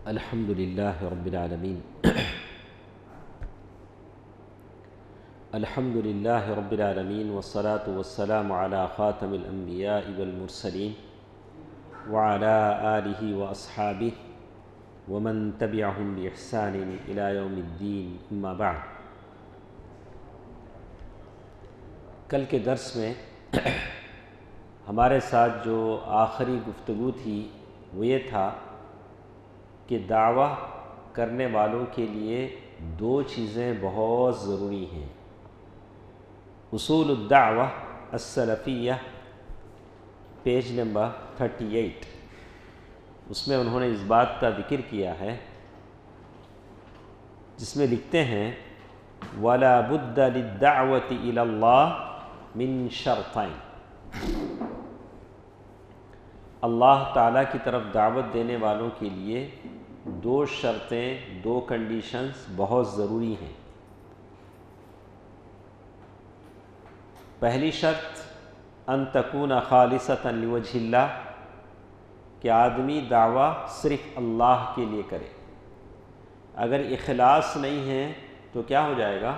الحمد للہ رب العالمین الحمد للہ رب العالمین والصلاة والسلام علی خاتم الانبیاء والمرسلین وعلی آلہ واصحابہ ومن تبعہم بإحسان الی یوم الدین، اما بعد۔ کل کے درس میں ہمارے ساتھ جو آخری گفتگو تھی وہ یہ تھا کہ دعویٰ کرنے والوں کے لیے دو چیزیں بہت ضروری ہیں۔ اصول الدعوہ السلفیہ، پیج نمبر 38، اس میں انہوں نے اس بات کا ذکر کیا ہے جس میں لکھتے ہیں وَلَا بُدَّ لِلدَّعْوَةِ إِلَى اللَّهِ مِن شَرْطَيْن، اللہ تعالیٰ کی طرف دعوت دینے والوں کے لیے دو شرطیں، دو کنڈیشنز بہت ضروری ہیں۔ پہلی شرط ان تکون خالصۃ لوجہ اللہ، کہ آدمی دعویٰ صرف اللہ کے لیے کرے۔ اگر اخلاص نہیں ہے تو کیا ہو جائے گا؟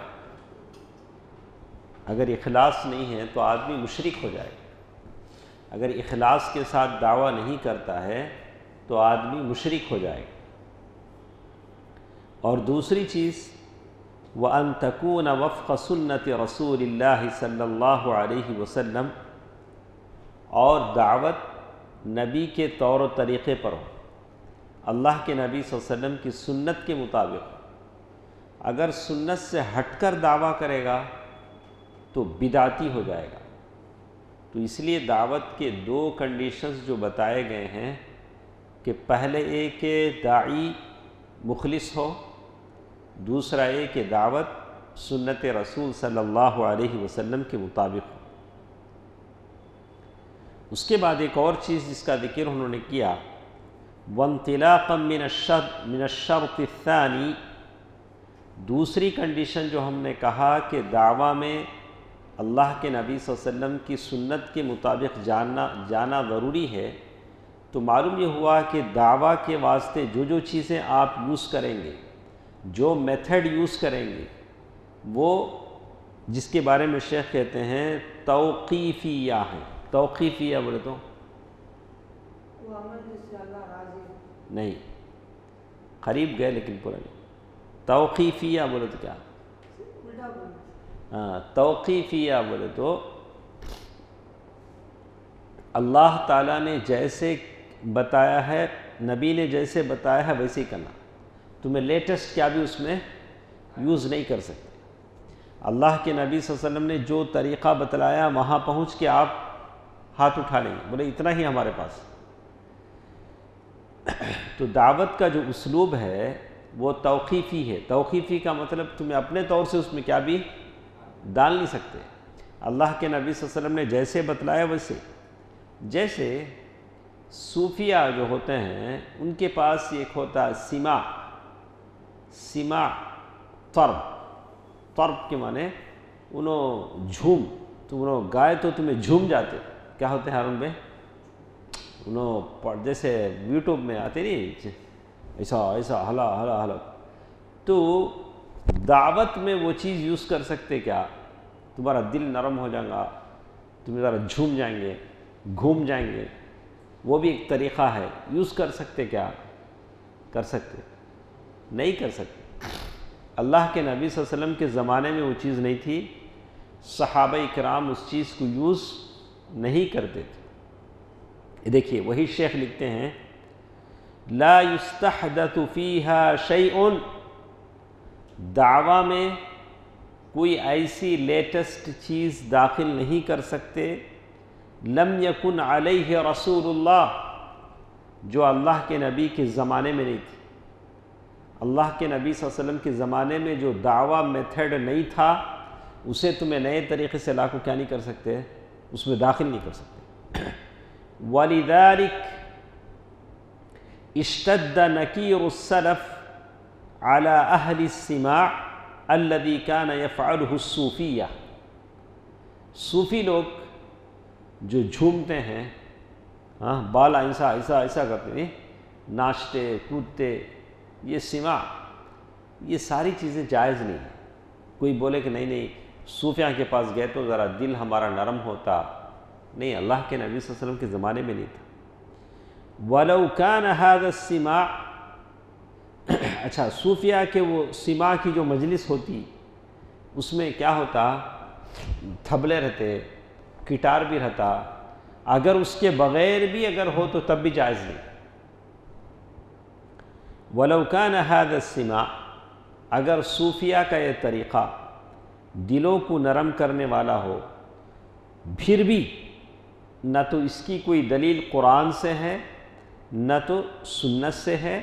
اگر اخلاص نہیں ہے تو آدمی مشرک ہو جائے گا۔ اگر اخلاص کے ساتھ دعویٰ نہیں کرتا ہے تو آدمی مشرک ہو جائے گا۔ اور دوسری چیز وَأَن تَكُونَ وَفْقَ سُنَّةِ رسول اللہ صلی اللہ علیہ وسلم، اور دعوت نبی کے طور و طریقے پر ہو، اللہ کے نبی صلی اللہ علیہ وسلم کی سنت کے مطابق۔ اگر سنت سے ہٹ کر دعویٰ کرے گا تو بدعتی ہو جائے گا۔ تو اس لیے دعوت کے دو کنڈیشنز جو بتائے گئے ہیں کہ پہلے ایک کہ داعی مخلص ہو، دوسرا ایک کہ دعوت سنت رسول صلی اللہ علیہ وسلم کے مطابق ہو۔ اس کے بعد ایک اور چیز جس کا ذکر انہوں نے کیا وَانطِلَاقًا مِنَ الشَّرْطِ الثَّانِي، دوسری کنڈیشن جو ہم نے کہا کہ دعویٰ میں اللہ کے نبی صلی اللہ علیہ وسلم کی سنت کے مطابق جانا ضروری ہے، تو معلوم یہ ہوا کہ دعویٰ کے واسطے جو چیزیں آپ یوز کریں گے، جو میتھڈ یوز کریں گے، وہ جس کے بارے میں شیخ کہتے ہیں توقیفیہ ہیں۔ توقیفیہ بولے تو نہیں، قریب گئے لیکن پورا نہیں۔ توقیفیہ بولے تو کیا؟ توقیفیہ بولے تو اللہ تعالیٰ نے جیسے بتایا ہے، نبی نے جیسے بتایا ہے ویسے ہی کرنا۔ تمہیں لیٹسٹ کیا بھی اس میں یوز نہیں کر سکتے۔ اللہ کے نبی صلی اللہ علیہ وسلم نے جو طریقہ بتلایا وہاں پہنچ کے آپ ہاتھ اٹھا لیں گے، بولے اتنا ہی ہمارے پاس۔ تو دعوت کا جو اسلوب ہے وہ توقیفی ہے۔ توقیفی کا مطلب تمہیں اپنے طور سے اس میں کیا بھی ڈال نہیں سکتے۔ اللہ کے نبی صلی اللہ علیہ وسلم نے جیسے بتلایا ویسے۔ جیسے صوفیہ جو ہوتے ہیں ان کے پاس ایک ہوتا ہے سماع طرب کے معنی انہوں جھوم، تم انہوں گائے تو تمہیں جھوم جاتے۔ کیا ہوتے ہیں ہارون بھائی؟ انہوں جیسے یوٹیوب میں آتے نہیں ایسا ہلا۔ تو دعوت میں وہ چیز یوز کر سکتے کیا؟ تمہارا دل نرم ہو جائے گا، تم ذرا جھوم جائیں گے، گھوم جائیں گے۔ وہ بھی ایک طریقہ ہے، یوز کر سکتے کیا؟ کر سکتے؟ نہیں کر سکتے۔ اللہ کے نبی صلی اللہ علیہ وسلم کے زمانے میں وہ چیز نہیں تھی، صحابہ کرام اس چیز کو یوز نہیں کرتے تھے۔ دیکھیے وہی شیخ لکھتے ہیں لا یستحدث فیہا شیء، دعویٰ میں کوئی ایسی لیٹسٹ چیز داخل نہیں کر سکتے لم یکن علیہ رسول اللہ، جو اللہ کے نبی کے زمانے میں نہیں تھی۔ اللہ کے نبی صلی اللہ علیہ وسلم کے زمانے میں جو دعویٰ میتھڈ نہیں تھا اسے تمہیں نئے طریقے سے لا کو کیا نہیں کر سکتے، اس میں داخل نہیں کر سکتے۔ وَلِذَلِكَ اشتد نکیر السلف على اہل السماع الذي كان يفعله الصوفیہ، صوفی لوگ جو جھومتے ہیں، بال ایسا کرتے ہیں، ناچتے کودتے، یہ سماع، یہ ساری چیزیں جائز نہیں ہیں۔ کوئی بولے کہ نہیں صوفیاء کے پاس گئے تو ذرا دل ہمارا نرم ہوتا، نہیں، اللہ کے نبی صلی اللہ علیہ وسلم کے زمانے میں نہیں تھا۔ وَلَوْ كَانَ هَذَا السِّمَاعُ، اچھا صوفیاء کے وہ سماع کی جو مجلس ہوتی اس میں کیا ہوتا، تھبلے رہتے، گٹار بھی رہتا، اگر اس کے بغیر بھی اگر ہو تو تب بھی جائز نہیں۔ وَلَوْ كَانَ هَذَا السِّمَاعُ، اگر صوفیاء کا یہ طریقہ دلوں کو نرم کرنے والا ہو، پھر بھی نہ تو اس کی کوئی دلیل قرآن سے ہے، نہ تو سنت سے ہے،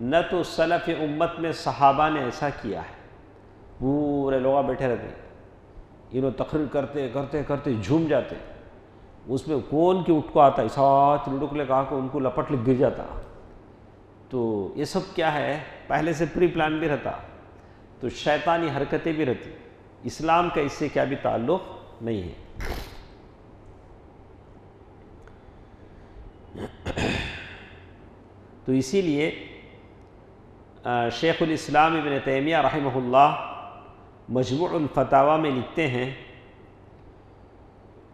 نہ تو سلف امت میں صحابہ نے ایسا کیا ہے۔ پورے لوگ بیٹھے رہتے ہیں، انہوں تقریر کرتے کرتے کرتے جھوم جاتے، اس میں کون کی اٹھ کو آتا، ساتھ لڑک لے کہا کہ ان کو لپٹ لے گر جاتا۔ تو یہ سب کیا ہے، پہلے سے پری پلان بھی رہتا، تو شیطانی حرکتیں بھی رہتی، اسلام کا اس سے کیا بھی تعلق نہیں ہے۔ تو اسی لیے شیخ الاسلام ابن تیمیہ رحمہ اللہ مجموع الفتاوی میں لکھتے ہیں،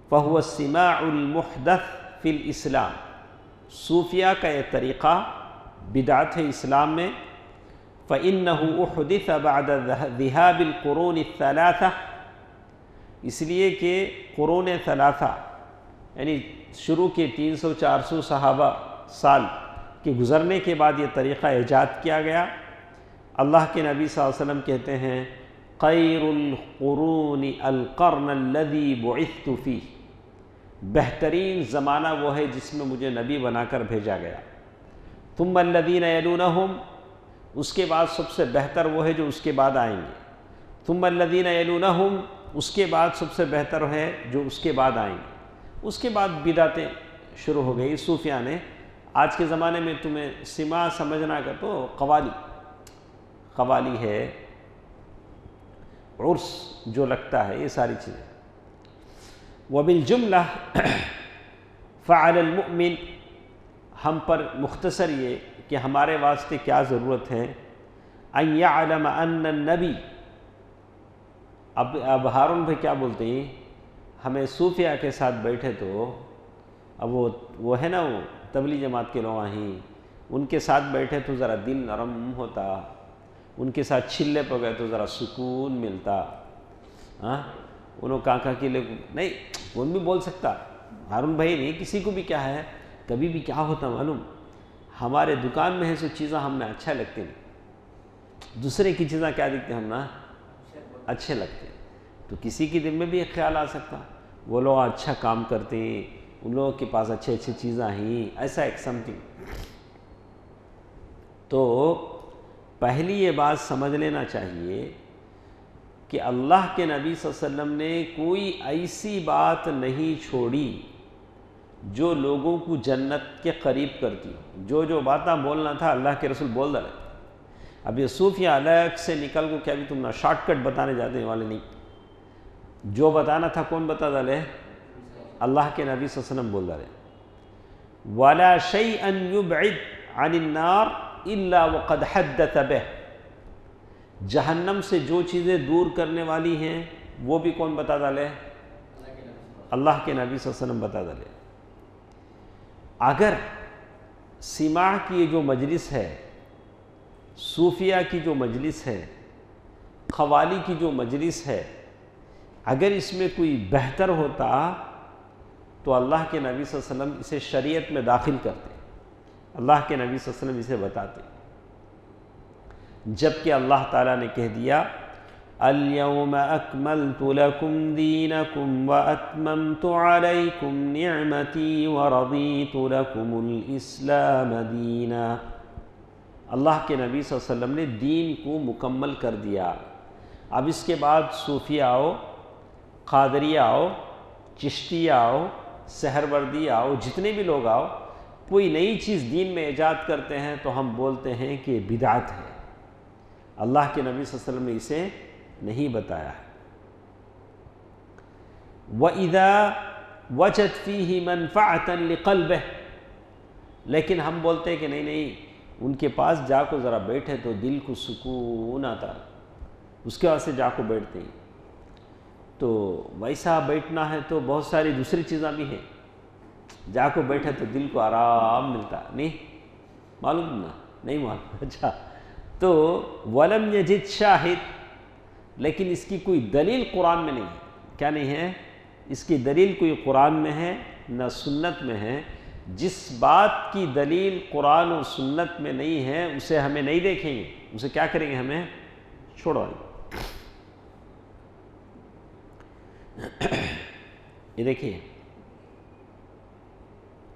فَهُوَ السِّمَاعُ الْمُحْدَثُ فِي الْإِسْلَامِ، صوفیاء کا یہ طریقہ بدعت ہے اسلام میں۔ فَإِنَّهُ أُحْدِثَ بَعْدَ ذِهَابِ الْقُرُونِ الثَّلَاثَةِ، اس لیے کہ قرون ثلاثہ یعنی شروع کے 300-400 صحابہ سال کے گزرنے کے بعد یہ طریقہ ایجاد کیا گیا۔ اللہ کے نبی صلی اللہ علیہ وسلم کہتے ہیں، خیر القرون القرن الذی بعثت فیہ، بہترین زمانہ وہ ہے جس میں مجھے نبی بنا کر بھیجا گیا۔ ثم الذین یلونہم، اس کے بعد سب سے بہتر وہ ہے جو اس کے بعد آئیں گے۔ ثم الذین یلونہم، اس کے بعد سب سے بہتر ہے جو اس کے بعد آئیں گے۔ اس کے بعد بدعتیں شروع ہو گئی صوفیاء نے۔ آج کے زمانے میں تمہیں سماع سمجھنا کا تو قوالی ہے، عرس جو لگتا ہے، یہ ساری چیزیں۔ وبالجملہ فعل المؤمن، ہم پر مختصر یہ کہ ہمارے واسطے کیا ضرورت ہے، ان یعلم ان النبی، اب ہارون بھائی کیا بولتے ہیں، ہمیں صوفیاء کے ساتھ بیٹھے تو اب وہ ہے نا، وہ تبلیغ جماعت کے لوگ ہیں، ان کے ساتھ بیٹھے تو ذرا دل نرم ہوتا، ان کے ساتھ چھلے پہ گئے تو ذرا سکون ملتا۔ انہوں کہاں کے لے نہیں، کون بھی بول سکتا، ہارون بھائی نہیں، کسی کو بھی کیا ہے، کبھی بھی کیا ہوتا معلوم، ہمارے دکان میں ہے سو چیزیں ہم نے اچھا لگتے نہیں، دوسرے کی چیزیں کیا دیکھتے ہم نا اچھے لگتے، تو کسی کے دل میں بھی ایک خیال آ سکتا، وہ لوگ اچھا کام کرتے ہیں، ان لوگوں کے پاس اچھے اچھے چیزیں ہیں، ایسا ایک سمتھنگ۔ تو پہلی یہ بات سمجھ لینا چاہیے کہ اللہ کے نبی صلی اللہ علیہ وسلم نے کوئی ایسی بات نہیں چھوڑی جو لوگوں کو جنت کے قریب کرتی، جو باتیں بولنا تھا اللہ کے رسول بول ڈالے۔ اب یہ صوفیاء الگ سے نکل کو کیا بھی تم نہ شارٹ کٹ بتانے جانے والے نہیں، جو بتانا تھا کون بتا ڈالے، اللہ کے نبی صلی اللہ علیہ وسلم بول ڈالے۔ وَلَا شَيْئًا يُبْعِدْ عَنِ النَّارِ إِلَّا وَقَدْ حَدَّثَ بِهِ، جہنم سے جو چیزیں دور کرنے والی ہیں وہ بھی کون بتا ڈالے، اللہ کے نبی صلی اللہ علیہ وسلم بتا ڈالے۔ اگر سماع کی جو مجلس ہے، صوفیاء کی جو مجلس ہے، قوالی کی جو مجلس ہے، اگر اس میں کوئی بہتر ہوتا تو اللہ کے نبی صلی اللہ علیہ وسلم اسے شریعت میں داخل کرتے، اللہ کے نبی صلی اللہ علیہ وسلم اسے بتاتے، جبکہ اللہ تعالیٰ نے کہہ دیا اليوم اکملت لکم دینکم واتممت علیکم نعمتی ورضیت لکم الاسلام دینا، اللہ کے نبی صلی اللہ علیہ وسلم نے دین کو مکمل کر دیا۔ اب اس کے بعد صوفیہ آؤ، قادریہ آؤ، چشتیہ آؤ، سہروردی آؤ، جتنے بھی لوگ آؤ، کوئی نئی چیز دین میں ایجاد کرتے ہیں تو ہم بولتے ہیں کہ بدعت ہے، اللہ کے نبی صلی اللہ علیہ وسلم نے اسے نہیں بتایا ہے۔ وَإِذَا وَجَدْ فِيهِ مَنْفَعَةً لِقَلْبِهِ، لیکن ہم بولتے ہیں کہ نہیں ان کے پاس جا کو ذرا بیٹھے تو دل کو سکون آتا، اس کے واسطے جا کو بیٹھتے ہیں۔ تو ویسا بیٹھنا ہے تو بہت ساری دوسری چیزیں بھی ہیں، جا کو بیٹھے تو دل کو آرام ملتا، نہیں معلوم نا؟ نہیں معلوم، اچھا۔ تو ولم یجد شاہد، لیکن اس کی کوئی دلیل قرآن میں نہیں ہے۔ کیا نہیں ہے؟ اس کی دلیل کوئی قرآن میں ہے نہ سنت میں ہے۔ جس بات کی دلیل قرآن و سنت میں نہیں ہے اسے ہمیں نہیں دیکھیں گے، اسے کیا کریں گے؟ ہمیں چھوڑو۔ یہ دیکھیے،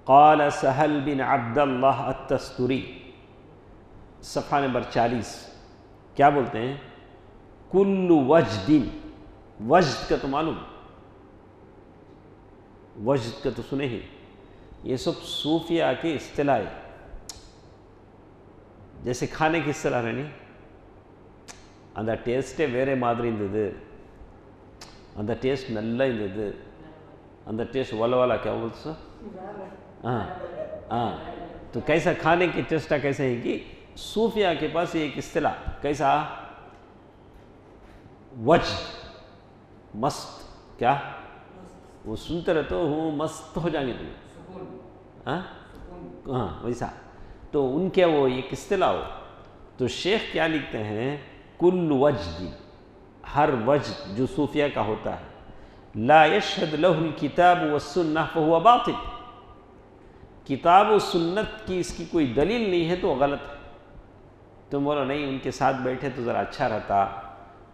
قال سہل بن عبد اللہ التستری، صفحہ نمبر 40، کیا بولتے ہیں؟ کل وجد، وجد کا تو معلوم، وجد کا تو سنے ہی، یہ سب صوفیہ کی اصطلاح ہے، جیسے کھانے کی اصطلاح رہنی، அந்த டேஸ்ட்டே வேறே மாதிரி இருந்தது، அந்த டேஸ்ٹ நல்லா இருந்தது، அந்த ٹیسٹ والا والا کیا بولتے سر؟ ہاں ہاں، تو کیسا کھانے کی ٹیسٹا کیسے ہے کہ صوفیہ کے پاس ایک اصطلاح، کیسا؟ وجد، مست، کیا؟ وہ سنتے رہتے ہو مست ہو جائیں گے تمہیں، ہاں ویسا، تو ان کے وہ ایک اصطلاح ہو۔ تو شیخ کیا لکھتے ہیں؟ کل وجد، ہر وجد جو صوفیہ کا ہوتا ہے، لا یشہد لہ الکتاب والسنہ فہو باطل، کتاب و سنت کی اس کی کوئی دلیل نہیں ہے تو غلط ہے۔ تم بولو نہیں ان کے ساتھ بیٹھے تو ذرا اچھا رہتا،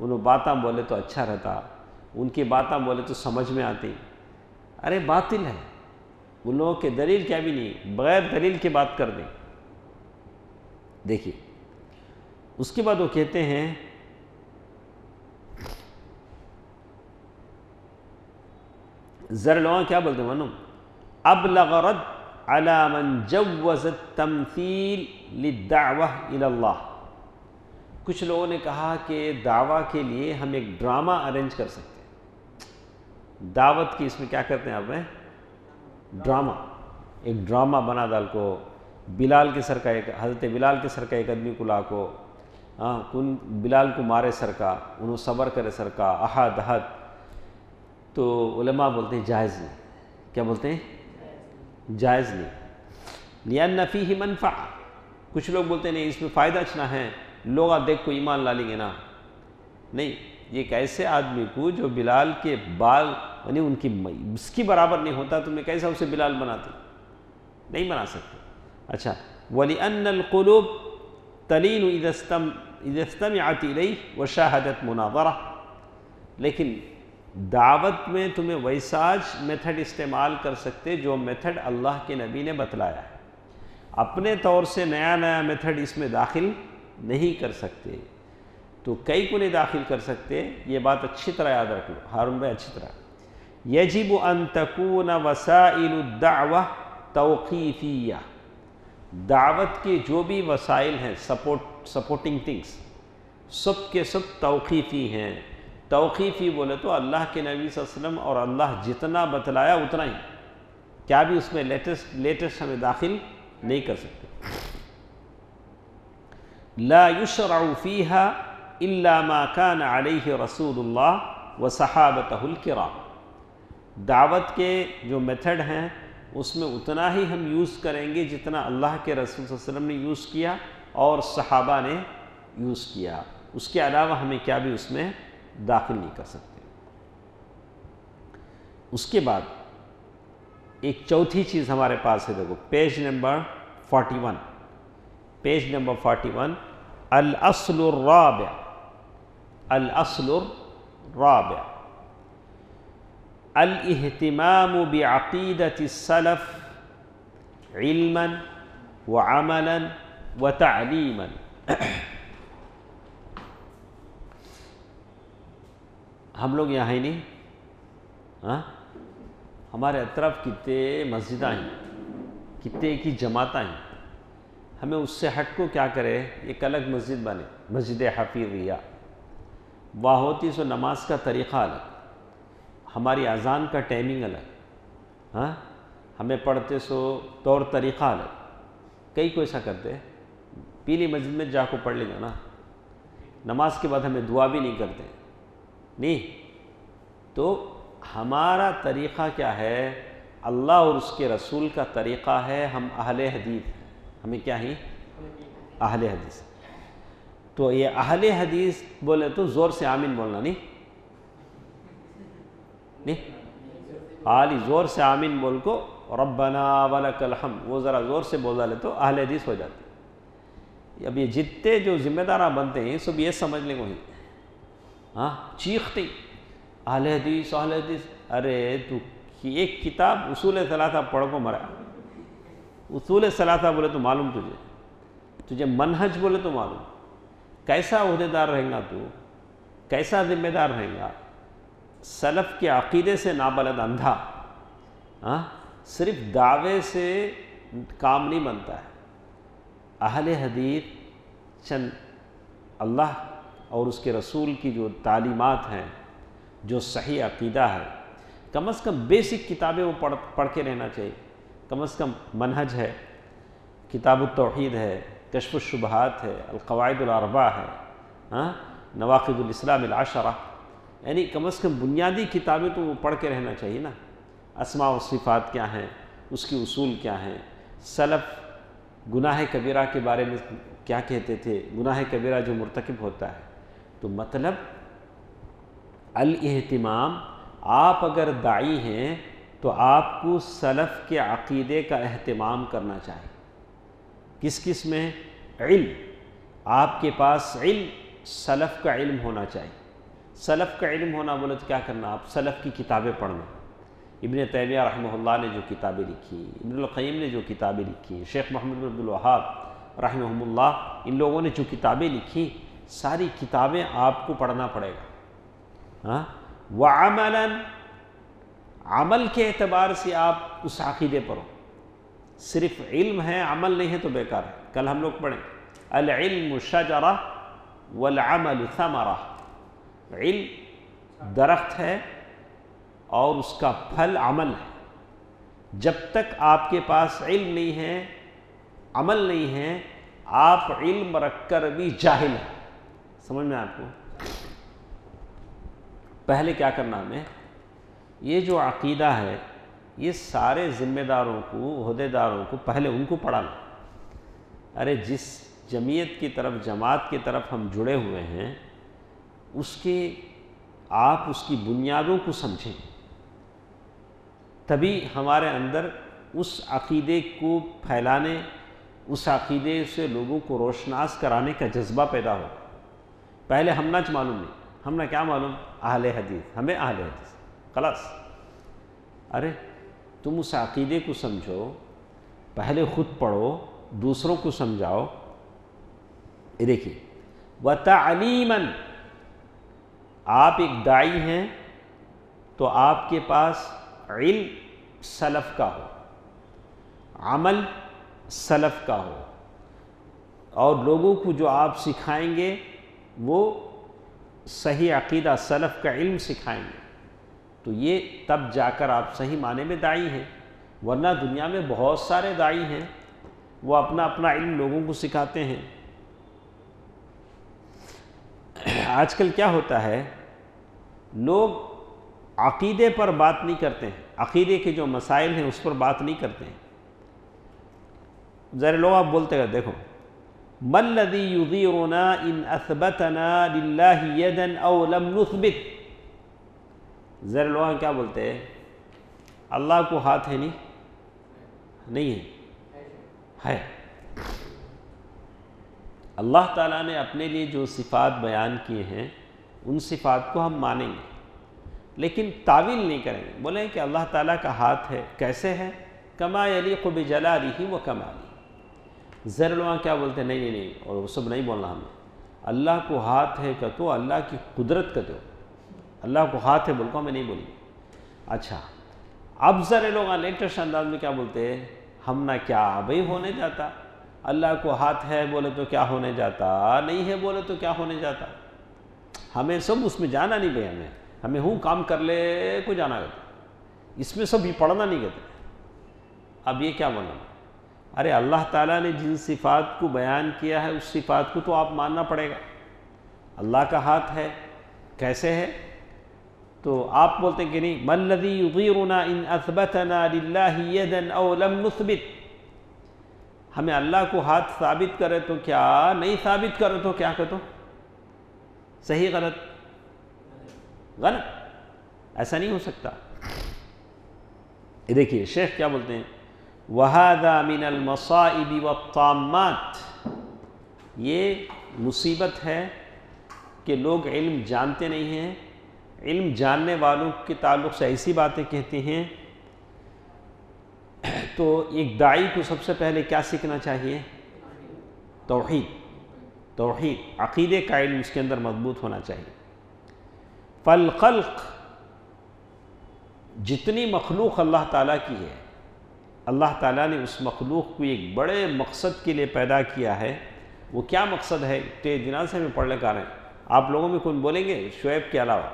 انہوں باتاں بولے تو اچھا رہتا، ان کی باتاں بولے تو سمجھ میں آتی، ارے باطل ہے، ان لوگوں کے دلیل کیا بھی نہیں، بغیر دلیل کی بات کر دیں۔ دیکھیے اس کے بعد وہ کہتے ہیں ذرا لوگوں کیا بولتے ہیں معلوم؟ ابلغ رد علی من جوز التمثیل للدعوہ الی اللہ، کچھ لوگوں نے کہا کہ دعویٰ کے لیے ہم ایک ڈرامہ ارینج کر سکتے ہیں، دعوت کی اس میں کیا کرتے ہیں آپ میں؟ ڈرامہ، ایک ڈرامہ بنا ڈال کو، بلال کے سر کا ایک، حضرت بلال کے سر کا ایک آدمی کو لا کو، کن بلال کو مارے سر کا، انہوں صبر کرے سر کا، احد احد، تو علماء بولتے ہیں جائز نہیں، کیا بولتے ہیں؟ جائز نہیں، لأن فیہ منفع، کچھ لوگ بولتے ہیں نہیں اس میں فائدہ اچھنا ہے، لوگ دیکھ کو ایمان لا لیں گے نا، نہیں، یہ ایک ایسے آدمی کو جو بلال کے بال یعنی ان کی اس کی برابر نہیں ہوتا، تمہیں کیسا اسے بلال بناتے؟ نہیں بنا سکتے۔ اچھا، وَلِأَنَّ الْقُلُوبَ تَلِينُ إِذَا اسْتَمِعَتْ إِلَيْهِ وَشَاهَدَتْ مُنَاظَرَةً، لیکن دعوت میں تمہیں ویسا میتھڈ استعمال کر سکتے جو میتھڈ اللہ کے نبی نے بتلایا ہے، اپنے طور سے نیا نیا میتھڈ اس میں داخل نہیں کر سکتے، تو کئی کو نہیں داخل کر سکتے، یہ بات اچھی طرح یاد رکھ لو ہارون بھائی، اچھی طرح۔ یجب ان تکون وسائل الدعوہ توقیفیہ، دعوت کے جو بھی وسائل ہیں سپورٹنگ تھنگس، سب کے سب توقیفی ہیں۔ توقیفی بولے تو اللہ کے نبی صلی اللہ علیہ وسلم اور اللہ جتنا بتلایا اتنا ہی، کیا بھی اس میں لیٹسٹ ہمیں داخل نہیں کر سکتے۔ لا یشرع فیہا الا ما کان علیہ رسول اللہ وصحابتہ الکرام، دعوت کے جو میتھڈ ہیں اس میں اتنا ہی ہم یوز کریں گے جتنا اللہ کے رسول صلی اللہ علیہ وسلم نے یوز کیا اور صحابہ نے یوز کیا، اس کے علاوہ ہمیں کیا بھی اس میں داخل نہیں کر سکتے۔ اس کے بعد ایک چوتھی چیز ہمارے پاس ہے، دیکھو پیج نمبر 41، پیج نمبر 41، الاصل الرابع، الاصل الرابع الاہتمام بعقیدۃ السلف علما وعملا وتعلیما۔ ہم لوگ یہاں ہی نہیں، ہاں ہمارے اطراف کتنے مسجدیں ہیں، کتنے کی جماعتیں ہیں، ہمیں اس سے ہٹ کو کیا کرے، ایک الگ مسجد بنے، مسجد حفیظیہ، وہاں ہوتی سو نماز کا طریقہ الگ، ہماری اذان کا ٹائمنگ الگ، ہاں ہمیں پڑھتے سو طور طریقہ الگ، کئی کو ایسا کرتے پیلی مسجد میں جا کو پڑھ لے گا نا، نماز کے بعد ہمیں دعا بھی نہیں کرتے نہیں. تو ہمارا طریقہ کیا ہے؟ اللہ اور اس کے رسول کا طریقہ ہے. ہم اہل حدیث، ہمیں کیا ہیں؟ اہل حدیث. تو یہ اہل حدیث بولے تو زور سے آمین بولنا نہیں خالی زور سے آمین بول کو ربنا ولک الحمد وہ ذرا زور سے بولا لے تو اہل حدیث ہو جاتے. اب یہ جتنے جو ذمہ دارہ بنتے ہیں سب یہ سمجھ لیں وہی ہاں چیختے اہل حدیث اہل حدیث. ارے تو ایک کتاب اصول ثلاثہ پڑھ کو مرا. اصول ثلاثہ بولے تو معلوم تجھے منہج بولے تو معلوم. کیسا عہدیدار رہیں گا تو، کیسا ذمہ دار رہیں گا؟ سلف کے عقیدے سے نابلد اندھا صرف دعوے سے کام نہیں بنتا ہے. اہل حدیث چند اللہ اور اس کے رسول کی جو تعلیمات ہیں، جو صحیح عقیدہ ہے، کم از کم بیسک کتابیں وہ پڑھ کے رہنا چاہیے. کم از کم منہج ہے، کتاب التوحید ہے، کشف الشبہات ہے، القواعد الاربعہ ہے، نواقض الاسلام العشرہ. یعنی کم از کم بنیادی کتابیں تو وہ پڑھ کے رہنا چاہیے نا. اسماء و صفات کیا ہیں، اس کے اصول کیا ہیں، سلف گناہ کبیرہ کے بارے میں کیا کہتے تھے، گناہ کبیرہ جو مرتکب ہوتا ہے. تو مطلب الاہتمام، آپ اگر داعی ہیں تو آپ کو سلف کے عقیدے کا اہتمام کرنا چاہیے. کس کس میں؟ علم. آپ کے پاس علم، سلف کا علم ہونا چاہیے. سلف کا علم ہونا بولے تو کیا کرنا؟ آپ سلف کی کتابیں پڑھنا. ابن تیمیہ رحمہ اللہ نے جو کتابیں لکھی، ابن القیم نے جو کتابیں لکھی، شیخ محمد بن عبد الوہاب رحمہ اللہ، ان لوگوں نے جو کتابیں لکھی، ساری کتابیں آپ کو پڑھنا پڑے گا. وعملاً، عمل کے اعتبار سے آپ اس عقیدے پر ہو. صرف علم ہے عمل نہیں ہے تو بیکار ہے. کل ہم لوگ پڑھیں العلم شجرہ والعمل ثمرہ. علم درخت ہے اور اس کا پھل عمل ہے. جب تک آپ کے پاس علم نہیں ہے، عمل نہیں ہے، آپ علم رکھ کر بھی جاہل ہیں. سمجھ میں آپ کو؟ پہلے کیا کرنا ہمیں؟ یہ جو عقیدہ ہے، یہ سارے ذمہ داروں کو، عہدیداروں کو پہلے ان کو پڑھانا. ارے جس جمعیت کی طرف، جماعت کی طرف ہم جڑے ہوئے ہیں، آپ اس کی بنیادوں کو سمجھیں، تبھی ہمارے اندر اس عقیدے کو پھیلانے، اس عقیدے سے لوگوں کو روشناس کرانے کا جذبہ پیدا ہو. پہلے ہم نہ معلوم نہیں، ہم نہ کیا معلوم؟ اہل حدیث، ہمیں اہل حدیث خلاص. ارے تم اس عقیدے کو سمجھو، پہلے خود پڑھو، دوسروں کو سمجھاؤ. یہ دیکھیے وَتَعْلِيمًا، آپ ایک داعی ہیں تو آپ کے پاس علم سلف کا ہو، عمل سلف کا ہو، اور لوگوں کو جو آپ سکھائیں گے وہ صحیح عقیدہ سلف کا علم سکھائیں گے. تو یہ تب جا کر آپ صحیح معنی میں داعی ہیں. ورنہ دنیا میں بہت سارے داعی ہیں، وہ اپنا اپنا علم لوگوں کو سکھاتے ہیں. آج کل کیا ہوتا ہے، لوگ عقیدے پر بات نہیں کرتے ہیں، عقیدے کے جو مسائل ہیں اس پر بات نہیں کرتے ہیں. ذرا لوگ آپ بولتے ہیں، دیکھو ما الذی یضیرنا ان اثبتنا للہ یدا او لم نثبت. ذرا لوگ کیا بولتے ہیں؟ اللہ کو ہاتھ ہے نہیں ہے. اللہ تعالیٰ نے اپنے لیے جو صفات بیان کیے ہیں ان صفات کو ہم مانیں گے، لیکن تعویل نہیں کریں گے. بولیں کہ اللہ تعالیٰ کا ہاتھ ہے، کیسے ہے؟ کما یلیق بجلالہ و کمالہ. ذرا لوگ کیا بولتے ہیں؟ نہیں، اور وہ سب نہیں بولنا ہمیں. اللہ کو ہاتھ ہے کہ تو اللہ کی قدرت کا دو، اللہ کو ہاتھ ہے بول کو ہمیں نہیں بولی. اچھا، اب ذرا لوگ لیٹسٹ انداز میں کیا بولتے ہیں؟ ہم نہ کیا بھائی ہونے جاتا، اللہ کو ہاتھ ہے بولے تو کیا ہونے جاتا، نہیں ہے بولے تو کیا ہونے جاتا. ہمیں سب اس میں جانا نہیں بھائی، ہمیں ہوں کام کر لے کو جانا کرتا، اس میں سب بھی پڑھنا نہیں کہتے. اب یہ کیا بولنا؟ ارے اللہ تعالیٰ نے جن صفات کو بیان کیا ہے اس صفات کو تو آپ ماننا پڑے گا. اللہ کا ہاتھ ہے، کیسے ہے؟ تو آپ بولتے ہیں کہ نہیں، ما الذی یغیرنا ان اثبتنا للہ یدا او لم نثبت. ہمیں اللہ کو ہاتھ ثابت کرے تو کیا، نہیں ثابت کرے تو کیا کہتے ہو؟ صحیح غلط؟ غلط، ایسا نہیں ہو سکتا. یہ دیکھیے شیخ کیا بولتے ہیں، وَهَذَا مِنَ الْمَصَائِبِ وَالطَّامَّاتِ. یہ مصیبت ہے کہ لوگ علم جانتے نہیں ہیں. علم جاننے والوں کے تعلق سے ایسی باتیں کہتے ہیں. تو ایک داعی کو سب سے پہلے کیا سیکھنا چاہیے؟ توحید، عقیدے کا علم اس کے اندر مضبوط ہونا چاہیے. فالخلق، جتنی مخلوق اللہ تعالیٰ کی ہے، اللہ تعالیٰ نے اس مخلوق کو ایک بڑے مقصد کے لیے پیدا کیا ہے. وہ کیا مقصد ہے؟ تیز دنوں سے میں پڑھنے کا رہے ہیں. آپ لوگوں میں کون بولیں گے شعیب کے علاوہ؟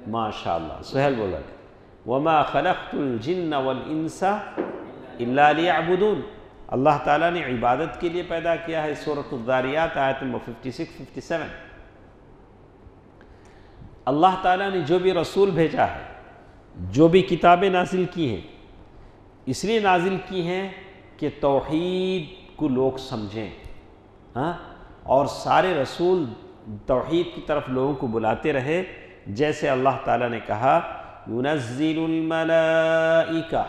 ماشاء اللہ، سہیل بولا ہے وَمَا خَلَقْتُ الْجِنَّ وَالْإِنسَ إِلَّا لِيَعْبُدُونَ. اللہ تعالیٰ نے عبادت کے لیے پیدا کیا ہے. سورۃ الذاریات آیت نمبر 56-57. اللہ تعالیٰ نے جو بھی رسول بھیجا ہے، جو بھی کتابیں نازل کی ہیں، اس لیے نازل کی ہیں کہ توحید کو لوگ سمجھیں. اور سارے رسول توحید کی طرف لوگوں کو بلاتے رہے. جیسے اللہ تعالیٰ نے کہا يُنَزِّلُ الْمَلَائِكَةَ،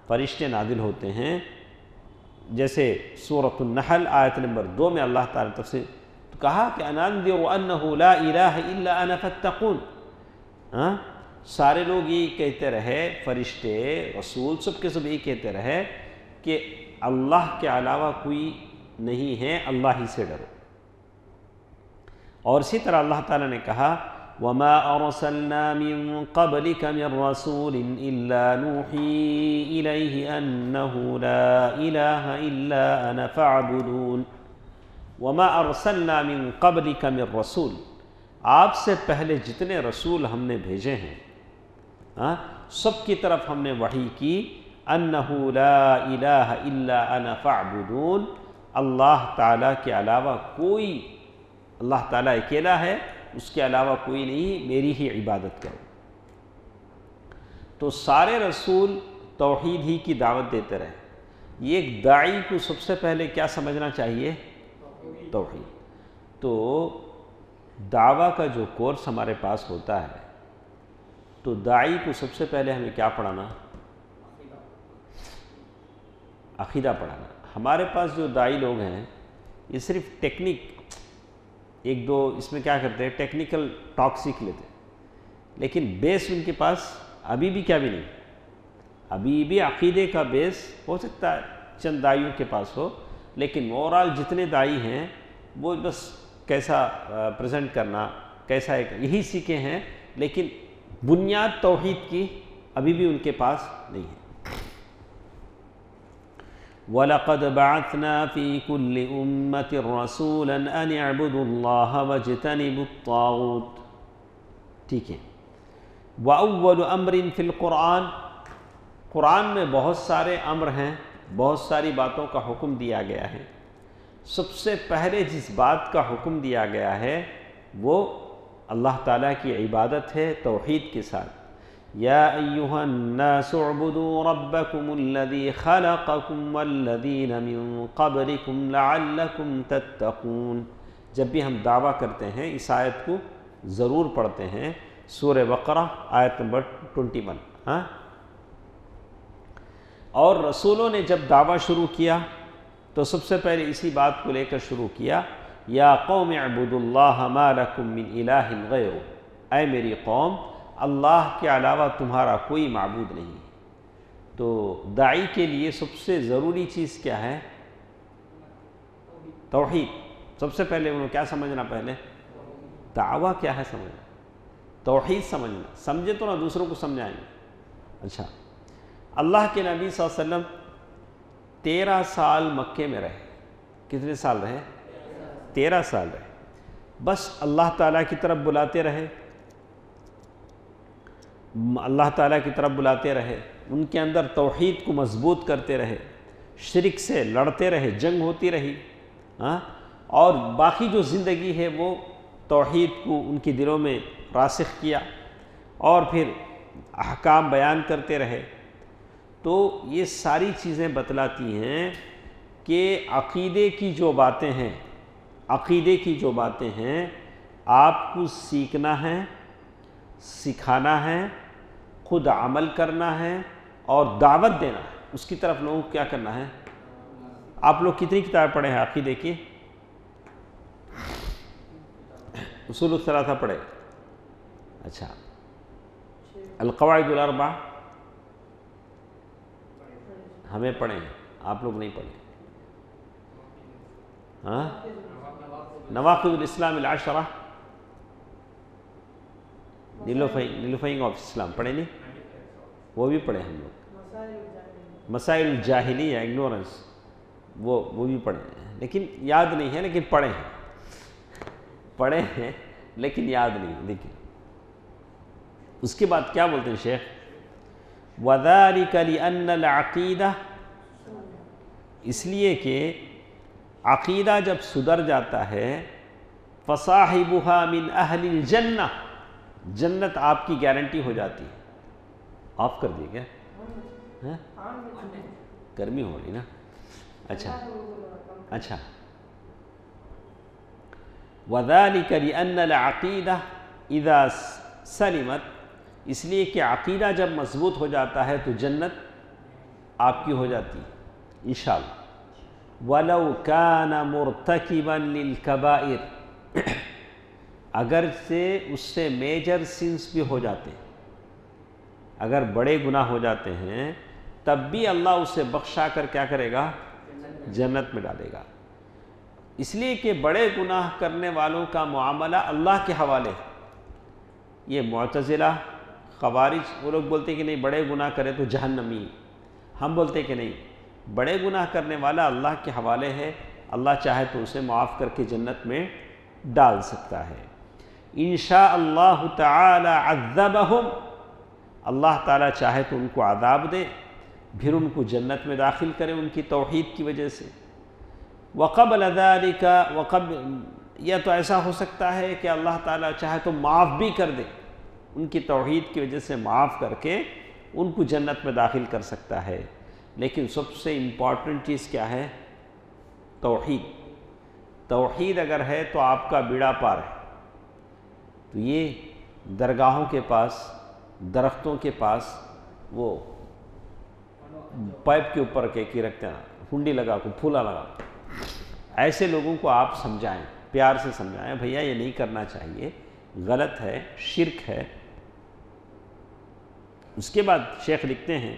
فرشتے نازل ہوتے ہیں. جیسے سورۃ النحل آیت نمبر 2 میں اللہ تعالیٰ نے تفسیر کہا کہ أَنَنذِرُ أَنَّهُ لَا إِلَٰهَ إِلَّا أَنَا فَاتَّقُونَ. سارے لوگ یہ کہتے رہے، فرشتے، رسول، سب کے سب یہ کہتے رہے کہ اللہ کے علاوہ کوئی نہیں ہے، اللہ ہی سے ڈرو. اور اسی طرح اللہ تعالیٰ نے کہا وَمَا أَرْسَلْنَا مِن قَبْلِكَ مِن رَّسُولٍ إِلَّا نُوحِي إِلَيْهِ أَنَّهُ لَا إِلَٰهَ إِلَّا أَنَا فَاعْبُدُونِ. وَمَا أَرْسَلْنَا مِن قَبْلِكَ مِن رَّسُولٍ، آپ سے پہلے جتنے رسول ہم نے بھیجے ہیں سب کی طرف ہم نے وحی کی أَنَّهُ لَا إِلَٰهَ إِلَّا أَنَا فَاعْبُدُونِ. اللہ تعالیٰ کے علاوہ کوئی، اللہ تعالیٰ اکیلا ہے، اس کے علاوہ کوئی نہیں، میری ہی عبادت کرو. تو سارے رسول توحید ہی کی دعوت دیتے رہے. یہ ایک داعی کو سب سے پہلے کیا سمجھنا چاہیے؟ توحید. تو دعویٰ کا جو کورس ہمارے پاس ہوتا ہے، تو داعی کو سب سے پہلے ہمیں کیا پڑھانا؟ عقیدہ پڑھانا. ہمارے پاس جو داعی لوگ ہیں یہ صرف ٹیکنک، ایک دو اس میں کیا کرتے ہیں، ٹیکنیکل ٹاک سیکھ لیتے ہیں، لیکن بیس ان کے پاس ابھی بھی کیا بھی نہیں. ابھی بھی عقیدے کا بیس ہو سکتا ہے چند داعیوں کے پاس ہو، لیکن اوورال جتنے داعی ہیں وہ بس کیسا پریزنٹ کرنا، کیسا ایک، یہی سیکھے ہیں، لیکن بنیاد توحید کی ابھی بھی ان کے پاس نہیں ہے. وَلَقَدْ بَعَثْنَا فِي كُلِّ أُمَّةٍ رَّسُولًا أَنِ اعْبُدُوا اللَّهَ وَاجْتَنِبُوا الطَّاغُوتَ. ٹھیک ہے. وَأَوَّلُ أَمْرٍ فِي الْقُرْآنِ، قرآن میں بہت سارے امر ہیں، بہت ساری باتوں کا حکم دیا گیا ہے. سب سے پہلے جس بات کا حکم دیا گیا ہے وہ اللہ تعالیٰ کی عبادت ہے توحید کے ساتھ. یا ایھا الناس اعبدوا ربکم الذی خلقکم والذین من قبلکم لعلکم تتقون. جب بھی ہم دعویٰ کرتے ہیں اس آیت کو ضرور پڑھتے ہیں، سورہ بقرہ آیت نمبر 21. اور رسولوں نے جب دعویٰ شروع کیا تو سب سے پہلے اسی بات کو لے کر شروع کیا، یا قوم اعبدوا اللہ ما لکم من الہ غیرہ. اے میری قوم، اللہ کے علاوہ تمہارا کوئی معبود نہیں. تو داعی کے لیے سب سے ضروری چیز کیا ہے؟ توحید. سب سے پہلے انہوں کیا سمجھنا؟ پہلے دعویٰ کیا ہے سمجھنا، توحید سمجھنا. سمجھے تو نہ دوسروں کو سمجھائیں گے. اچھا، اللہ کے نبی صلی اللہ علیہ وسلم 13 سال مکے میں رہے. کتنے سال رہے؟ 13 سال رہے. بس اللہ تعالیٰ کی طرف بلاتے رہے، اللہ تعالیٰ کی طرف بلاتے رہے، ان کے اندر توحید کو مضبوط کرتے رہے، شرک سے لڑتے رہے، جنگ ہوتی رہی، اور باقی جو زندگی ہے وہ توحید کو ان کے دلوں میں راسخ کیا اور پھر احکام بیان کرتے رہے. تو یہ ساری چیزیں بتلاتی ہیں کہ عقیدے کی جو باتیں ہیں، عقیدے کی جو باتیں ہیں آپ کو سیکھنا ہے، سکھانا ہے، خود عمل کرنا ہے اور دعوت دینا ہے. اس کی طرف لوگوں کو کیا کرنا ہے؟ آپ لوگ کتنی کتابیں پڑھے ہیں عقیدے کی؟ اصول الثلاثہ پڑھے؟ اچھا. القواعد الاربع ہمیں پڑھے ہیں، آپ لوگ نہیں پڑھے. نواقض الاسلام العشرہ، نیلوفائنگ آف اسلام پڑھے نہیں؟ وہ بھی پڑھے ہم لوگ. مسائل الجاہلیہ، اگنورنس، وہ بھی پڑھے ہیں لیکن یاد نہیں ہے، لیکن پڑھے ہیں لیکن یاد نہیں. دیکھیں اس کے بعد کیا بولتے ہیں شیخ؟ وَذَلِكَ لِأَنَّ الْعَقِيدَةَ، اس لیے کہ عقیدہ جب سدھر جاتا ہے فَصَاحِبُهَا مِنْ أَهْلِ الْجَنَّةِ، جنت آپ کی گارنٹی ہو جاتی ہے. آف کر دیے کیا؟ گرمی ہو رہی نا. اچھا. وَذَلِكَ لِأَنَّ الْعَقِيدَةَ إِذَا سَلِمَتْ، اس لیے کہ عقیدہ جب مضبوط ہو جاتا ہے تو جنت آپ کی ہو جاتی ہے انشاءاللہ. وَلَوْ كَانَ مُرْتَكِبًا لِلْكَبَائِرِ، اگر سے اس سے میجر سنس بھی ہو جاتے ہیں، اگر بڑے گناہ ہو جاتے ہیں تب بھی اللہ اسے بخشا کر کیا کرے گا؟ جنت میں ڈالے گا. اس لیے کہ بڑے گناہ کرنے والوں کا معاملہ اللہ کے حوالے ہے. یہ معتزلہ، خوارج، وہ لوگ بولتے ہیں کہ نہیں بڑے گناہ کرے تو جہنمی. ہم بولتے ہیں کہ نہیں، بڑے گناہ کرنے والا اللہ کے حوالے ہے، اللہ چاہے تو اسے معاف کر کے جنت میں ڈال سکتا ہے. انشاء اللہ تعالی عذبہم، اللہ تعالیٰ چاہے تو ان کو عذاب دے، پھر ان کو جنت میں داخل کرے ان کی توحید کی وجہ سے. وقبل ذلك، یا تو ایسا ہو سکتا ہے کہ اللہ تعالیٰ چاہے تو معاف بھی کر دے، ان کی توحید کی وجہ سے معاف کر کے ان کو جنت میں داخل کر سکتا ہے. لیکن سب سے امپورٹنٹ چیز کیا ہے؟ توحید. توحید اگر ہے تو آپ کا بیڑا پار ہے. تو یہ درگاہوں کے پاس، درختوں کے پاس وہ پائپ کے اوپر کے رکھتے ہیں، ہنڈی لگا کو، پھولا لگا، ایسے لوگوں کو آپ سمجھائیں، پیار سے سمجھائیں بھیا یہ نہیں کرنا چاہیے، غلط ہے، شرک ہے. اس کے بعد شیخ لکھتے ہیں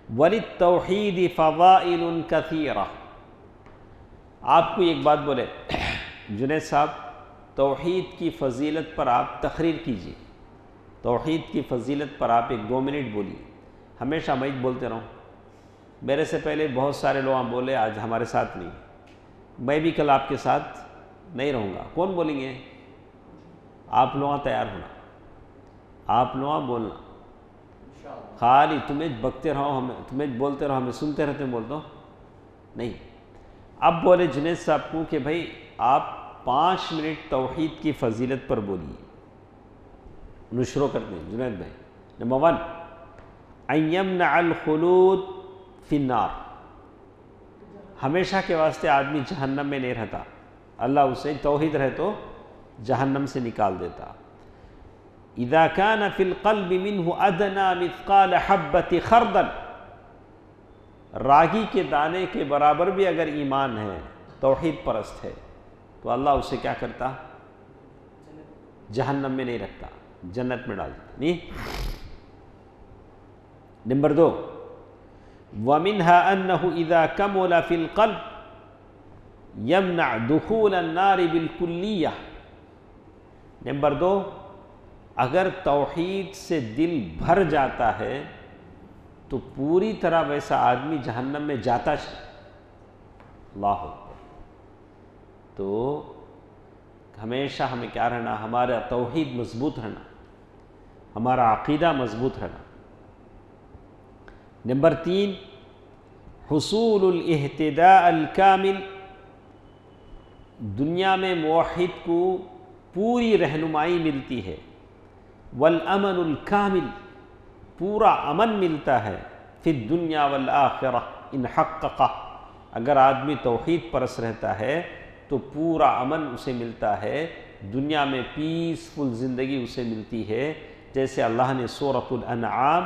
وَلِلتَّوْحِيدِ فَضَائِلٌ كَثِيرَةٌ. آپ کو ایک بات بولے جنید صاحب، توحید کی فضیلت پر آپ تقریر کیجیے. توحید کی فضیلت پر آپ ایک 2 منٹ بولیے. ہمیشہ میں بولتے رہوں، میرے سے پہلے بہت سارے لوگ بولے، آج ہمارے ساتھ نہیں، میں بھی کل آپ کے ساتھ نہیں رہوں گا. کون بولیں گے؟ آپ لوگ تیار ہونا، آپ لوگ بولنا. خالی تمہیں بکتے رہو، ہمیں تمہیں بولتے رہو، ہمیں سنتے رہتے ہیں، بولتے ہو نہیں. اب بولے جنید صاحب کو کہ بھائی آپ 5 منٹ توحید کی فضیلت پر بولیے. شروع کرتے ہیں جنید بھائی. نمبر 1، ان یمنع الخلود فی النار، ہمیشہ کے واسطے آدمی جہنم میں نہیں رہتا، اللہ اسے توحید رہے تو جہنم سے نکال دیتا. اذا کان فی القلب منہ ادنی مثقال حبۃ خردل، راگی کے دانے کے برابر بھی اگر ایمان ہے، توحید پرست ہے، تو اللہ اسے کیا کرتا؟ جہنم میں نہیں رکھتا، جنت میں ڈال دیتا. نہیں. نمبر 2، وَمِنْهَا أَنَّهُ إِذَا كَمُلَ فِي الْقَلْبِ يَمْنَعْ دُخُولَ النَّارِ بِالْكُلِّيَّةِ. نمبر 2، اگر توحید سے دل بھر جاتا ہے تو پوری طرح ویسا آدمی جہنم میں جاتا اللہ اکبر. تو ہمیشہ ہمیں کیا رہنا؟ ہمارا توحید مضبوط رہنا، ہمارا عقیدہ مضبوط رہنا. نمبر 3 حصول الاہتداء الکامل، دنیا میں موحد کو پوری رہنمائی ملتی ہے، والامن الکامل، پورا امن ملتا ہے، فی الدنیا والآخرہ ان حققہ، اگر آدمی توحید پرست رہتا ہے تو پورا امن اسے ملتا ہے، دنیا میں پیسفل زندگی اسے ملتی ہے، جیسے اللہ نے سورۃ الانعام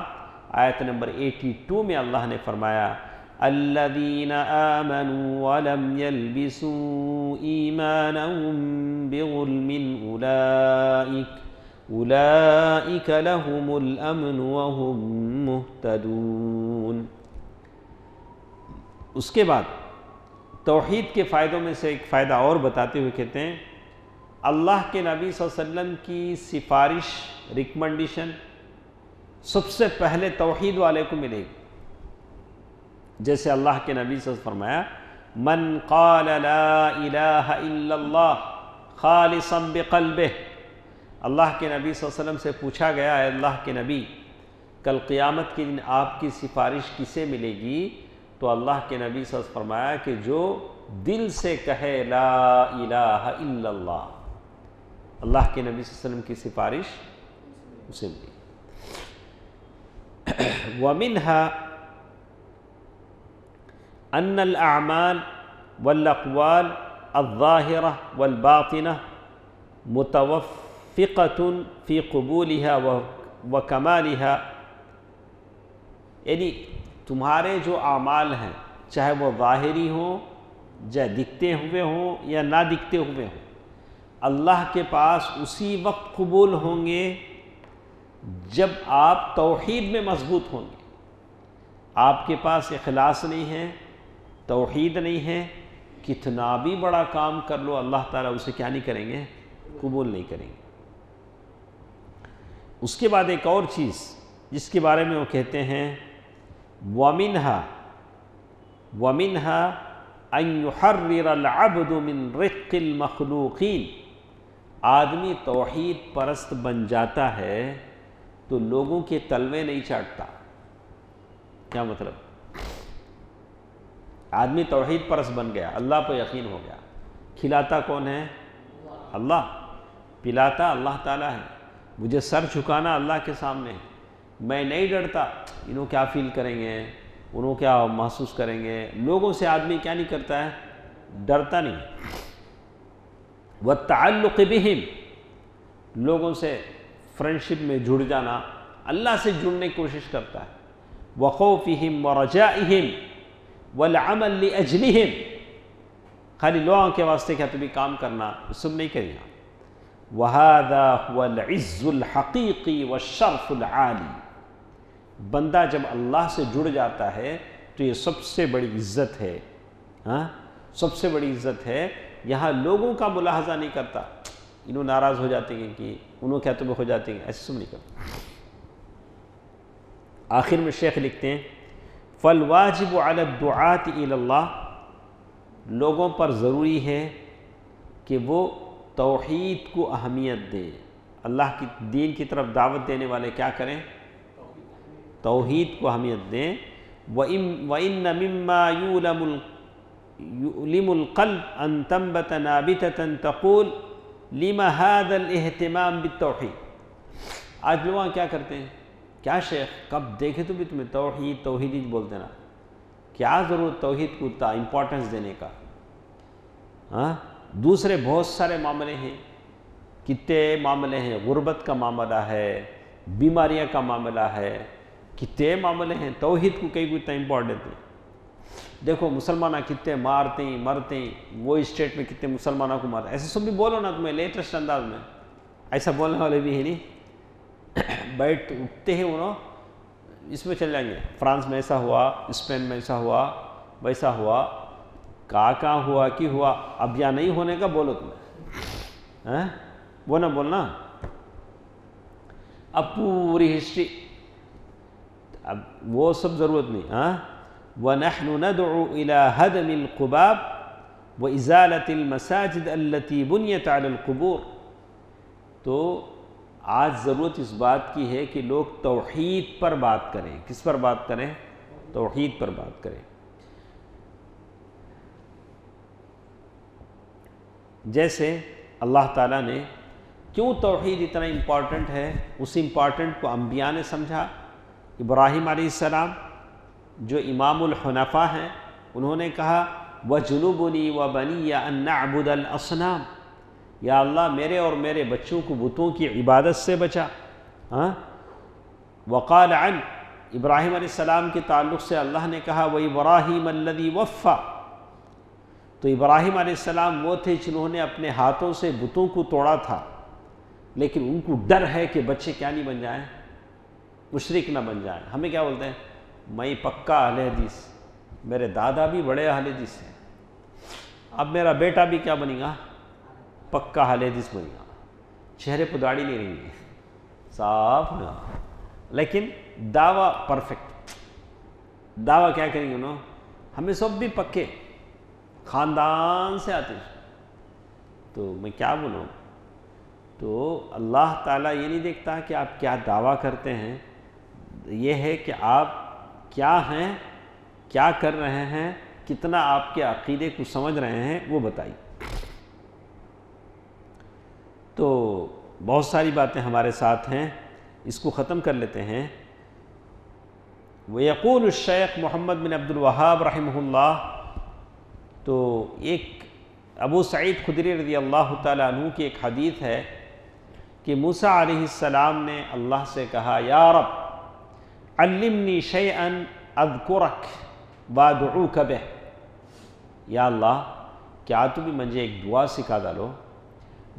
آیت نمبر 82 میں اللہ نے فرمایا الذین آمنوا ولم يلبسوا ایمانهم بظلم اولئک لهم الامن وهم مہتدون۔ اس کے بعد توحید کے فائدوں میں سے ایک فائدہ اور بتاتے ہوئے کہتے ہیں اللہ کے نبی صلی اللہ علیہ وسلم کی سفارش، ریکمنڈیشن سب سے پہلے توحید والے کو ملے گی، جیسے اللہ کے نبی صلی اللہ علیہ وسلم فرمایا من قال لا الہ الا اللہ خالصا بقلبہ۔ اللہ کے نبی صلی اللہ علیہ وسلم سے پوچھا گیا ہے اللہ کے نبی کل قیامت کے دن آپ کی سفارش کسے ملے گی؟ تو اللہ کے نبی صلی اللہ علیہ وسلم فرمایا کہ جو دل سے کہے لا الہ الا اللہ، اللہ کے نبی صلی اللہ علیہ وسلم کی سفارش اسے ملی۔ وَمِنْهَا أَنَّ الْأَعْمَالِ وَالْأَقْوَالِ الظَّاهِرَةِ وَالْبَاطِنَةِ مُتَوَفِّقَةٌ فِي قُبُولِهَا وَكَمَالِهَا، یعنی تمہارے جو اعمال ہیں چاہے وہ ظاہری ہوں یا دکھتے ہوئے ہوں یا نہ دکھتے ہوئے ہوں، اللہ کے پاس اسی وقت قبول ہوں گے جب آپ توحید میں مضبوط ہوں گے۔ آپ کے پاس اخلاص نہیں ہے، توحید نہیں ہے، کتنا بھی بڑا کام کر لو اللہ تعالیٰ اسے کیا نہیں کریں گے؟ قبول نہیں کریں گے۔ اس کے بعد ایک اور چیز جس کے بارے میں وہ کہتے ہیں وَمِنْهَا أَن يُحَرِّرَ الْعَبْدُ مِنْ رِقِّ الْمَخْلُوقِينَ، آدمی توحید پرست بن جاتا ہے تو لوگوں کے تلوے نہیں چاٹتا۔ کیا مطلب؟ آدمی توحید پرست بن گیا، اللہ پہ یقین ہو گیا، کھلاتا کون ہے؟ اللہ، پلاتا اللہ تعالیٰ ہے، مجھے سر جھکانا اللہ کے سامنے ہے، میں نہیں ڈرتا انہوں کیا فیل کریں گے، انہوں کیا محسوس کریں گے، لوگوں سے آدمی کیا نہیں کرتا ہے؟ ڈرتا نہیں۔ وَالتَّعَلُّقِ بِهِمْ، لوگوں سے فرینڈشپ میں جڑ جانا، اللہ سے جڑنے کی کوشش کرتا ہے۔ وَخَوْفِهِمْ وَرَجَائِهِمْ وَالْعَمَلِ لِأَجْلِهِمْ، خالی لوگوں کے واسطے کیا تو بھی کام کرنا، سب نہیں کریں گا۔ وَهَذَا هُوَ الْعِزُّ الْحَقِيقِي وَالشَّرْفُ الْعَالِي، بندہ جب اللہ سے جڑ جاتا ہے تو یہ سب سے بڑی عزت ہے، سب سے بڑی عزت ہے۔ یہاں لوگوں کا ملاحظہ نہیں کرتا، انہوں ناراض ہو جاتے ہیں کہ انہوں کیا تو ہو جاتے ہیں، ایسے سب نہیں کرتا۔ آخر میں شیخ لکھتے ہیں فَالْوَاجِبُ عَلَى الدُّعَاةِ إِلَى اللَّهِ، لوگوں پر ضروری ہے کہ وہ توحید کو اہمیت دیں، اللہ کی دین کی طرف دعوت دینے والے کیا کریں؟ توحید کو اہمیت دیں۔ وَإِنَّ مِمَّا يُؤْلِمُ الْقَلْبَ أَن تَنبَتَ نَابِتَةً تَقُولُ لِمَ هَذَا الْإِهْتِمَامُ بِالتَّوْحِيد۔ آج لوگ کیا کرتے ہیں؟ کیا شیخ کب دیکھے تو بھی تمہیں توحید ہی بول دینا، کیا ضرورت توحید کو اتنا امپورٹنس دینے کا؟ دوسرے بہت سارے معاملے ہیں، کتنے معاملے ہیں، غربت کا معاملہ ہے، بیماریاں کا معاملہ ہے، کتنے معاملے ہیں، توحید کو کئی کو اتنا امپورٹنٹ ہے۔ دیکھو مسلمانہ کتنے مرتے ہیں، وہ اسٹیٹ میں کتنے مسلمانوں کو مارتے، ایسے سب بھی بولو نا تمہیں لیٹسٹ انداز میں، ایسا بولنے والے بھی ہیں نہیں، بیٹھ اٹھتے ہیں انہوں اس میں چل جائیں گے، فرانس میں ایسا ہوا، اسپین میں ایسا ہوا، ویسا ہوا، کہاں ہوا کی ہوا، اب یا نہیں ہونے کا بولو تمہیں، وہ نہ بولنا، اب پوری ہسٹری، اب وہ سب ضرورت نہیں۔ وَنَحْنُ نَدْعُو إِلَى هَدْمِ الْقُبَابِ وَإِزَالَةِ الْمَسَاجِدِ الَّتِي بُنِيَتْ عَلَى الْقُبُورِ، تو آج ضرورت اس بات کی ہے کہ لوگ توحید پر بات کریں۔ کس پر بات کریں؟ توحید پر بات کریں۔ جیسے اللہ تعالیٰ نے کیوں توحید اتنا امپورٹنٹ ہے، اس امپورٹنٹ کو انبیاء نے سمجھا۔ ابراہیم علیہ السلام جو امام الحنفاء ہیں، انہوں نے کہا وَجُنُوبُنِي وَبَنِيَّ أَن نَعْبُدَ الْأَصْنَامَ، یا اللہ میرے اور میرے بچوں کو بتوں کی عبادت سے بچا۔ وقال عن ابراہیم علیہ السلام کے تعلق سے اللہ نے کہا وَإِبْرَاهِيمَ الَّذِي وَفَّى، تو ابراہیم علیہ السلام وہ تھے جنہوں نے اپنے ہاتھوں سے بتوں کو توڑا تھا، لیکن ان کو ڈر ہے کہ بچے کیا نہیں بن جائیں، مشرک نہ بن جائیں۔ ہمیں کیا بولتے ہیں، میں پکا اہل حدیث، میرے دادا بھی بڑے اہل حدیث ہیں، اب میرا بیٹا بھی کیا بنے گا، پکا اہل حدیث بنے گا، چہرے پہ داڑھی نہیں رہیں گے، صاف ہوگا، لیکن دعویٰ پرفیکٹ، دعویٰ کیا کریں گے انہوں، ہمیں سب بھی پکے خاندان سے آتے ہیں، تو میں کیا بولوں۔ تو اللہ تعالیٰ یہ نہیں دیکھتا کہ آپ کیا دعویٰ کرتے ہیں، یہ ہے کہ آپ کیا ہیں، کیا کر رہے ہیں، کتنا آپ کے عقیدے کو سمجھ رہے ہیں، وہ بتائیے۔ تو بہت ساری باتیں ہمارے ساتھ ہیں، اس کو ختم کر لیتے ہیں۔ وَيَقُولُ الشیخ محمد بن عبد الوہاب رحمہ اللہ، تو ایک ابو سعید خدری رضی اللہ تعالیٰ عنہ کی ایک حدیث ہے کہ موسیٰ علیہ السلام نے اللہ سے کہا یا رب علمنی شیئا اذکرک وادعوک بہ، یا اللہ کیا تو بھی مجھے ایک دعا سکھا ڈالو،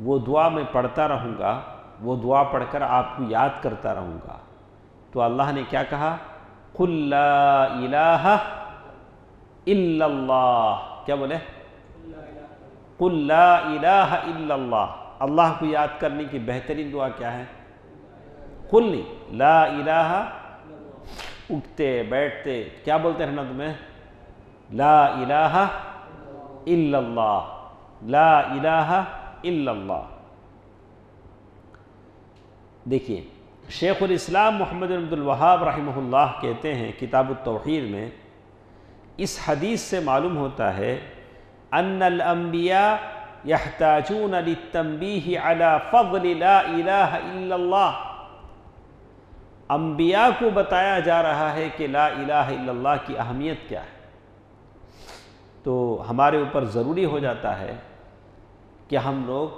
وہ دعا میں پڑھتا رہوں گا، وہ دعا پڑھ کر آپ کو یاد کرتا رہوں گا۔ تو اللہ نے کیا کہا، قل لا الہ الا اللہ، کیا بولے، قل لا الہ الا اللہ۔ اللہ کو یاد کرنے کی بہترین دعا کیا ہے، قل نہیں، لا الہ، اٹھتے بیٹھتے کیا بولتے رہنا تمہیں، لا الہ الا اللہ، لا الہ الا اللہ۔ دیکھیے شیخ الاسلام محمد بن عبد الوہاب رحمہ اللہ کہتے ہیں کتاب التوحید میں، اس حدیث سے معلوم ہوتا ہے ان الانبیاء یحتاجون للتنبیہ علی فضل لا الہ الا اللہ، انبیاء کو بتایا جا رہا ہے کہ لا الہ الا اللہ کی اہمیت کیا ہے۔ تو ہمارے اوپر ضروری ہو جاتا ہے کہ ہم لوگ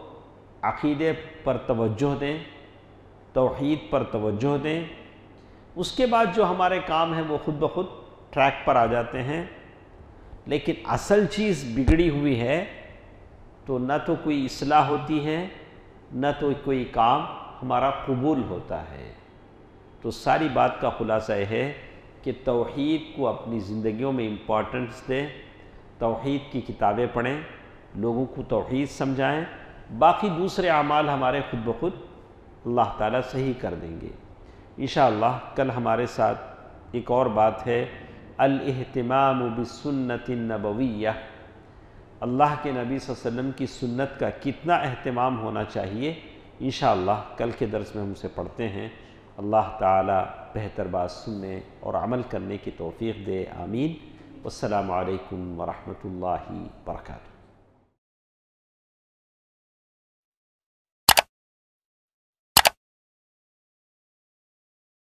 عقیدے پر توجہ دیں، توحید پر توجہ دیں، اس کے بعد جو ہمارے کام ہیں وہ خود بخود ٹریک پر آ جاتے ہیں۔ لیکن اصل چیز بگڑی ہوئی ہے تو نہ تو کوئی اصلاح ہوتی ہے، نہ تو کوئی کام ہمارا قبول ہوتا ہے۔ تو ساری بات کا خلاصہ یہ ہے کہ توحید کو اپنی زندگیوں میں امپورٹنس دیں، توحید کی کتابیں پڑھیں، لوگوں کو توحید سمجھائیں، باقی دوسرے اعمال ہمارے خود بخود اللہ تعالیٰ صحیح کر دیں گے انشاءاللہ۔ کل ہمارے ساتھ ایک اور بات ہے، الاہتمام بالسنت النبویہ، اللہ کے نبی صلی اللہ علیہ وسلم کی سنت کا کتنا اہتمام ہونا چاہیے، انشاءاللہ کل کے درس میں ہم سے پڑھتے ہیں۔ اللہ تعالیٰ بہتر بات سننے اور عمل کرنے کی توفیق دے، آمین۔ والسلام علیکم ورحمۃ اللہ وبرکاتہ۔